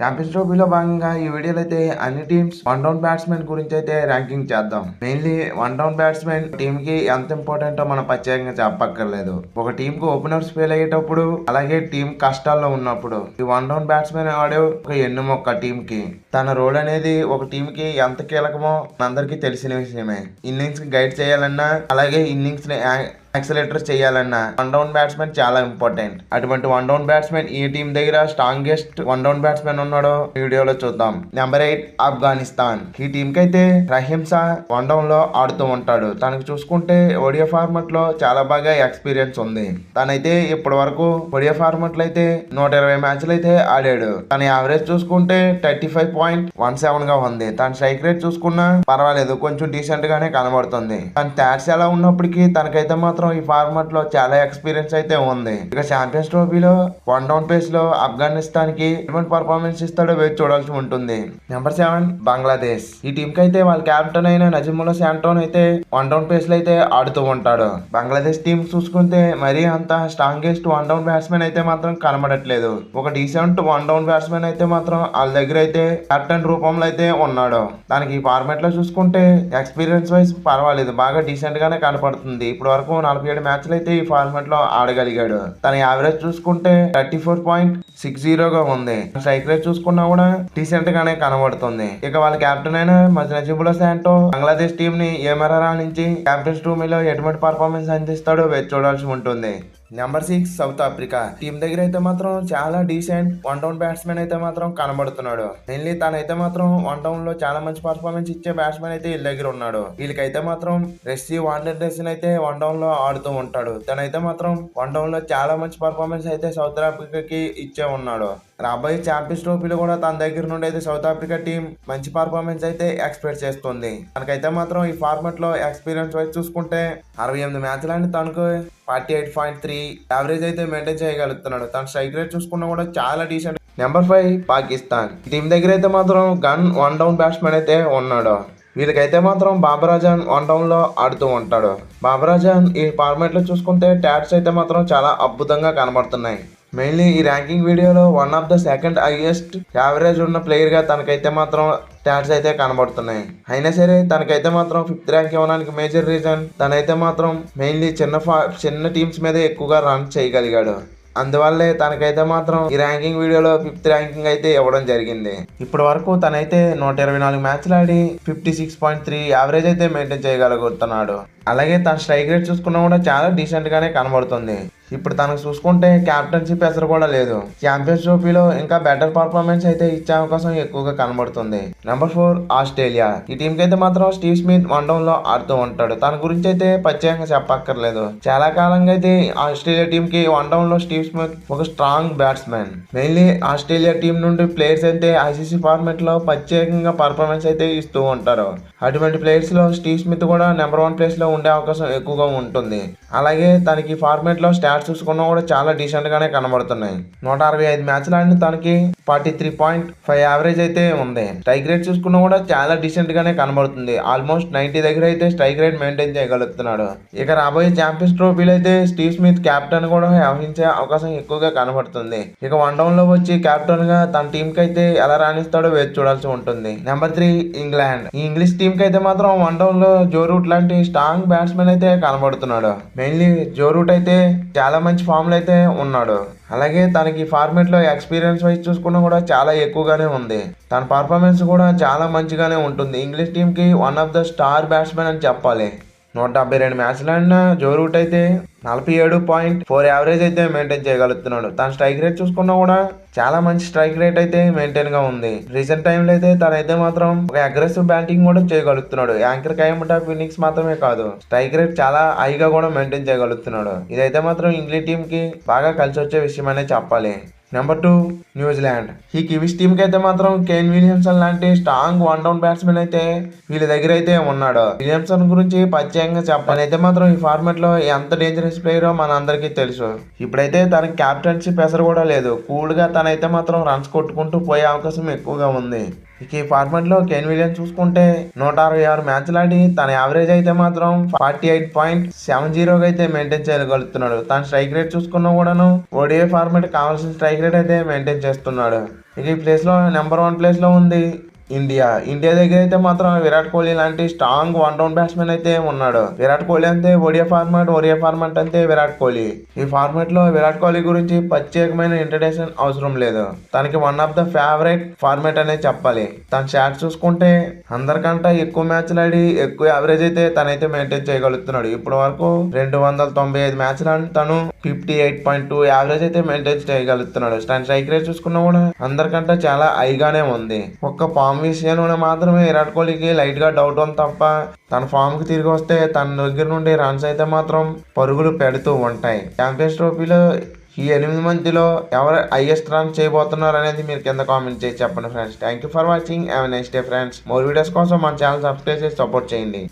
Champions ట్రోఫీలో భాగంగా ఈ వీడియోలో అయితే అన్ని టీమ్స్ వన్ డౌన్ బ్యాట్స్మెన్ గురించి అయితే ర్యాంకింగ్ చేద్దాం. Mainly one down batsmen team కి ఎంత ఇంపార్టెంటో మనం ప్రత్యేకంగా చెప్పక్కర్లేదు. ఒక టీమ్ కు ఓపెనర్స్ ఫెయిల్ అయ్యేటప్పుడు, అలాగే టీం కష్టాల్లో ఉన్నప్పుడు ఈ వన్ డౌన్ బ్యాట్స్మెన్ ఆడే ఒక ఎన్నుమొక్క టీమ్ కి తన రోల్ అనేది ఒక టీమ్ కి ఎంత కీలకమో అందరికీ తెలిసిన విషయమే. ఇన్నింగ్స్ కి గైడ్ చేయాలన్నా, అలాగే ఇన్నింగ్స్ ని యాక్సిలేటర్ చేయాలన్నా వన్ డౌన్ బ్యాట్స్మెన్ చాలా ఇంపార్టెంట్. అటువంటి వన్ డౌన్ బ్యాట్స్మెన్ ఈ టీం దగ్గర స్ట్రాంగెస్ట్ వన్ డౌన్ బ్యాట్స్మెన్ ఉన్నాడో వీడియోలో చూద్దాం. నెంబర్ 8 ఆఫ్ఘనిస్తాన్. ఈ టీం కి అయితే రహీం షా వన్ డౌన్ లో ఆడుతూ ఉంటాడు. తనకు చూసుకుంటే ఒడియా ఫార్మాట్ లో చాలా బాగా ఎక్స్పీరియన్స్ ఉంది. తనైతే ఇప్పటి వరకు ఒడియా ఫార్మాట్ లో అయితే 120 మ్యాచ్లు అయితే ఆడాడు. తన యావరేజ్ చూసుకుంటే 35.17 గా ఉంది. తన స్ట్రైక్ రేట్ చూసుకున్నా పర్వాలేదు, కొంచెం డీసెంట్ గానే కనబడుతుంది. తన స్టాట్స్ ఎలా ఉన్నప్పటికీ తనకైతే మాత్రం ఈ ఫార్మాట్ లో చాలా ఎక్స్పీరియన్స్ అయితే ఉంది. ఇక ఛాంపియన్స్ ట్రోఫీలో వన్ డౌన్ పేస్ లో ఆఫ్ఘనిస్తాన్ కి ఎటువంటి పర్ఫార్మెన్స్ ఇస్తాడో వేచి చూడాల్సి ఉంటుంది. నెంబర్ 7 బంగ్లాదేశ్. ఈ టీం కి అయితే వాళ్ళ కెప్టెన్ అయిన నజీముల్లా శాంటోన్ అయితే వన్ డౌన్ పేస్ లో అయితే ఆడుతూ ఉంటాడు. బంగ్లాదేశ్ టీం చూసుకుంటే మరీ అంత స్ట్రాంగెస్ట్ వన్ డౌన్ బ్యాట్స్మెన్ అయితే మాత్రం కనబడట్లేదు. ఒక డీసెంట్ వన్ డౌన్ బ్యాట్స్మెన్ అయితే మాత్రం వాళ్ళ దగ్గర అయితే కెప్టెన్ రూపంలో అయితే ఉన్నాడు. దానికి ఈ ఫార్మాట్ లో చూసుకుంటే ఎక్స్పీరియన్స్ వైజ్ పర్వాలేదు, బాగా డీసెంట్ గానే కనపడుతుంది. ఇప్పుడు వరకు 47 మ్యాచ్లు అయితే ఈ ఫార్మాట్ లో ఆడగలిగాడు. తన యావరేజ్ చూసుకుంటే 34.60 గా ఉంది. స్ట్రైక్ రేట్ చూసుకున్నా కూడా డీసెంట్ గానే కనబడుతుంది. ఇక వాళ్ళ కెప్టెన్ అయిన నజీముల్లా శాంటో బంగ్లాదేశ్ టీం ని ఏ మేర నుంచి కెప్టెన్స్ ట్రోఫీలో ఎటువంటి పర్ఫార్మెన్స్ అందిస్తాడో వేచి చూడాల్సి ఉంటుంది. Number 6 south Africa. టీం దగ్గర అయితే మాత్రం చాలా డీసెంట్ వన్ డౌన్ బ్యాట్స్మెన్ అయితే మాత్రం కనబడుతున్నాడు. మెయిన్లీ తనైతే మాత్రం వన్ డౌన్ లో చాలా మంచి పర్ఫార్మెన్స్ ఇచ్చే బ్యాట్స్మెన్ అయితే వీళ్ళ దగ్గర ఉన్నాడు. వీళ్ళకైతే మాత్రం రెస్సీ వాండర్డెస్ అయితే వన్ డౌన్ లో ఆడుతూ ఉంటాడు. తనైతే మాత్రం వన్ డౌన్ లో చాలా మంచి పర్ఫార్మెన్స్ అయితే సౌత్ ఆఫ్రికాకి ఇచ్చే ఉన్నాడు. రాబోయే ఛాంపియన్స్ ట్రోఫీలో కూడా తన దగ్గర నుండి అయితే సౌత్ ఆఫ్రికా టీం మంచి పర్ఫార్మెన్స్ అయితే ఎక్స్పెక్ట్ చేస్తుంది. తనకైతే మాత్రం ఈ ఫార్మాట్ లో ఎక్స్పీరియన్స్ వైజ్ చూసుకుంటే 68 మ్యాచ్లని తనకు 48.3 యావరేజ్ అయితే మెయింటైన్ చేయగలుగుతున్నాడు. తన స్ట్రైక్ రేట్ చూసుకున్నా కూడా చాలా డీసెంట్. నెంబర్ 5 పాకిస్తాన్. టీం దగ్గర అయితే మాత్రం గన్ వన్ డౌన్ బ్యాట్స్మెన్ అయితే ఉన్నాడు. వీళ్ళకైతే మాత్రం బాబర్ అజమ్ వన్ డౌన్ లో ఆడుతూ ఉంటాడు. బాబర్ అజమ్ ఈ ఫార్మాట్ లో చూసుకుంటే ట్యాట్స్ అయితే మాత్రం చాలా అద్భుతంగా కనబడుతున్నాయి. మెయిన్లీ ఈ ర్యాంకింగ్ వీడియోలో one of the second highest average ఉన్న ప్లేయర్ గా తనకైతే మాత్రం స్టాట్స్ అయితే కనబడుతున్నాయి. అయినా సరే తనకైతే మాత్రం 5th ర్యాంక్ ఇవ్వడానికి మేజర్ రీజన్ తనైతే మాత్రం మెయిన్లీ చిన్న టీమ్స్ మీద ఎక్కువగా రన్ చేయగలిగాడు. అందువల్లే తనకైతే మాత్రం ఈ ర్యాంకింగ్ వీడియోలో 5th ర్యాంకింగ్ అయితే ఇవ్వడం జరిగింది. ఇప్పటి వరకు తనైతే 124 మ్యాచ్లు ఆడి 56.3 యావరేజ్ అయితే మెయింటైన్ చేయగలుగుతున్నాడు. అలాగే తన స్ట్రైక్ రేట్ చూసుకున్నా కూడా చాలా డీసెంట్ గానే కనబడుతుంది. ఇప్పుడు తనకు చూసుకుంటే క్యాప్టెన్షిప్ ఎసరు కూడా లేదు. ఛాంపియన్స్ ట్రోఫీలో ఇంకా బెటర్ పర్ఫార్మెన్స్ అయితే ఇచ్చే అవకాశం ఎక్కువగా కనబడుతుంది. Number 4 Australia. ఈ టీం కి అయితే మాత్రం స్టీవ్ స్మిత్ వన్ డౌన్ లో ఆడుతూ ఉంటాడు. తన గురించి అయితే ప్రత్యేకంగా చెప్పక్కర్లేదు. చాలా కాలంగా అయితే ఆస్ట్రేలియా టీం కి వన్ డౌన్ లో స్టీవ్ స్మిత్ ఒక strong batsmen. Mainly Australia team నుండి ప్లేయర్స్ అయితే ఐసీసీ ఫార్మాట్ లో ప్రత్యేకంగా పర్ఫార్మెన్స్ అయితే ఇస్తూ ఉంటారు. అటువంటి ప్లేయర్స్ లో స్టీవ్ స్మిత్ కూడా నెంబర్ 1 ప్లేస్ లో ఉండే అవకాశం ఎక్కువగా ఉంటుంది. అలాగే తనకి ఫార్మాట్ లో స్టాట్స్ చూసుకున్నా కూడా చాలా డీసెంట్ గానే కనబడుతున్నాయి. 165 మ్యాచ్లు ఆడిన తనకి 43.5 యావరేజ్ అయితే ఉంది. స్ట్రైక్ రేట్ చూసుకున్నా కూడా చాలా డీసెంట్ గానే కనబడుతుంది. ఆల్మోస్ట్ 90 దగ్గర అయితే స్ట్రైక్ రేట్ మెయింటైన్ చేయగలుగుతున్నాడు. ఇక రాబోయే ఛాంపియన్స్ ట్రోఫీలో అయితే స్టీవ్ స్మిత్ కెప్టెన్ కూడా వ్యవహరించే అవకాశం ఎక్కువగా కనబడుతుంది. ఇక వన్ డౌన్ లో వచ్చి కెప్టెన్ గా తన టీం కి అయితే ఎలా రాణిస్తాడో వేచి చూడాల్సి ఉంటుంది. Number 3 England. ఈ ఇంగ్లీష్ టీం కి అయితే మాత్రం వన్ డౌన్ లో జో రూట్ లాంటి స్ట్రాంగ్ బ్యాట్స్మెన్ అయితే కనబడుతున్నాడు. మెయిన్లీ జో రూట్ అయితే చాలా మంచి ఫామ్ లో అయితే ఉన్నాడు. అలాగే తనకి ఫార్మాట్ లో ఎక్స్పీరియన్స్ వైజ్ చూసుకున్నా కూడా చాలా ఎక్కువగానే ఉంది. తన పర్ఫార్మెన్స్ కూడా చాలా మంచిగానే ఉంటుంది. ఇంగ్లీష్ టీం కి one of the star batsmen అని చెప్పాలి. 172 మ్యాచ్లు ఆడిన జో రూట్ అయితే 47.4 యావరేజ్ అయితే మెయింటైన్ చేయగలుగుతున్నాడు. తన స్ట్రైక్ రేట్ చూసుకున్నా కూడా చాలా మంచి స్ట్రైక్ రేట్ అయితే మెయింటైన్ గా ఉంది. రీసెంట్ టైంలో అయితే తనైతే మాత్రం ఒక అగ్రెసివ్ బ్యాటింగ్ కూడా చేయగలుగుతున్నాడు. యాంకర్ కైమట ఫినిక్స్ మాత్రమే కాదు, స్ట్రైక్ రేట్ చాలా హైగా కూడా మెయింటైన్ చేయగలుగుతున్నాడు. ఇదైతే మాత్రం ఇంగ్లీష్ టీం కి బాగా కలిసి వచ్చే విషయం అనే చెప్పాలి. Number 2 New Zealand. ఈ కివీస్ టీం కి అయితే మాత్రం కేన్ విలియమ్సన్ లాంటి స్ట్రాంగ్ వన్ డౌన్ బ్యాట్స్మెన్ అయితే వీళ్ళ దగ్గర అయితే ఉన్నాడు. విలియమ్సన్ గురించి ప్రత్యేకంగా చెప్పాలి అయితే మాత్రం ఈ ఫార్మాట్ లో ఎంత డేంజరస్ ప్లేయరో మన అందరికీ తెలుసు. ఇప్పుడైతే తనకి క్యాప్టెన్షిప్ ఎసరు కూడా లేదు. కూల్ గా తనైతే మాత్రం రన్స్ కొట్టుకుంటూ పోయే అవకాశం ఎక్కువగా ఉంది. ఇక ఈ ఫార్మాట్ లో కేన్ విలియమ్స్ చూసుకుంటే 166 మ్యాచ్లు ఆడి తన యావరేజ్ అయితే మాత్రం 48.70 అయితే మెయింటైన్ చేయగలుగుతున్నాడు. తన స్ట్రైక్ రేట్ చూసుకున్నా కూడాను ఓడిఐ ఫార్మాట్ కావాల్సిన స్ట్రైక్ రేట్ అయితే మెయింటైన్ చేస్తున్నాడు. ఇక ఈ ప్లేస్లో నెంబర్ 1 ప్లేస్లో ఉంది ఇండియా దగ్గర అయితే మాత్రం విరాట్ కోహ్లీ లాంటి స్ట్రాంగ్ వన్ డౌన్ బ్యాట్స్మెన్ అయితే ఉన్నాడు. విరాట్ కోహ్లీ అంతే ఒడియా ఫార్మాట్ అంతే విరాట్ కోహ్లీ. ఈ ఫార్మాట్ లో విరాట్ కోహ్లీ గురించి ప్రత్యేకమైన ఇంట్రడక్షన్ అవసరం లేదు. తనకి one of the favourite format అనేది చెప్పాలి. తన షాట్స్ చూసుకుంటే అందరికంటే ఎక్కువ మ్యాచ్లు ఆడి ఎక్కువ యావరేజ్ అయితే తనైతే మెయింటైన్ చేయగలుగుతున్నాడు. ఇప్పటి వరకు 295 మ్యాచ్లు ఆడి తను 58.2 యావరేజ్ అయితే మెయింటైన్ చేయగలుగుతున్నాడు. స్ట్రైక్ రేట్ చూసుకున్నా కూడా అందరికంటే చాలా హైగానే ఉంది. ఒక్క ఫామ్ విషయంలో మాత్రమే విరాట్ కోహ్లీకి లైట్ గా డౌట్ ఉంది తప్ప తన ఫామ్ కి తిరిగి వస్తే తన దగ్గర నుండి రన్స్ అయితే మాత్రం పరుగులు పెడుతూ ఉంటాయి. ఛాంపియన్స్ ట్రోఫీలో ఈ 8 మందిలో ఎవరు హైయెస్ట్ రన్ చేయబోతున్నారు అనేది మీరు కింద కామెంట్ చేసి చెప్పండి friends. Thank you for watching. Have a nice day friends. More videos కోసం మన ఛానల్ సబ్స్క్రైబ్ చేసి సపోర్ట్ చేయండి.